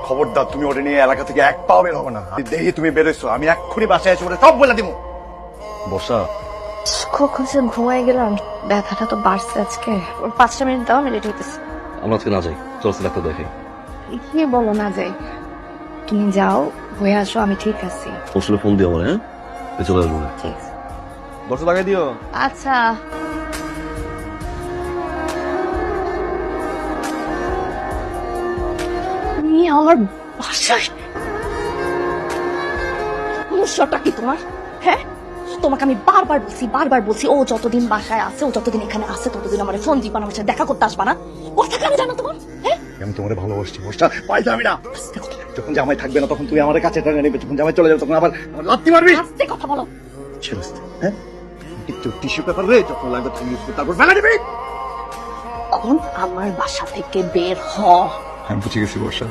খবরদার তুমি ওটা নিয়ে এলাকা থেকে এক পাও বের হবে না। দেখি তুমি বেরোইছো, আমি এক্ষুনি বাসায় এসে ওটা সব বলে দিব। বসা কখন সে ঘুমাই গেলাম, ব্যথাটা তো বাড়ছে আজকে। ওর 5টা মিনিট দাও, আমি রেডি হইতেছি। আমরা আজকে না যাই, চল ডাক্তার দেখাই। কি বলো না যাই? তুমি যাও, হয়ে আসো, আমি ঠিক আছি। আসলে ফোন দিও আমার, হ্যাঁ চলে আসবো। ঠিক আছে। দরজা লাগাই দিও। আচ্ছা। তুমি আমার বাসায়, সমস্যাটা কি তোমার? হ্যাঁ, তোমাকে আমি বারবার বলছি ও যতদিন বাসায় আছে, ও যতদিন এখানে আছে, ততদিন আমার ফোন দিবা না, আমার সাথে দেখা করতে আসবা না। কথা কেন জানো তোমার? হ্যাঁ, আমি তোমারে ভালোবাসছি বসা, পাইতামি না। যখন জামাই থাকবে না তখন তুই আমার কাছে টাকা নেবে, যখন জামাই চলে যাবে তখন আবার লাত্তি মারবি। আস্তে কথা বলো। হ্যাঁ, একটু টিস্যু পেপার রে, যখন লাগবে তুমি ইউজ করে তারপর ফেলে দিবি। এখন আমার বাসা থেকে বের হ। আমি বুঝে গেছি বর্ষা।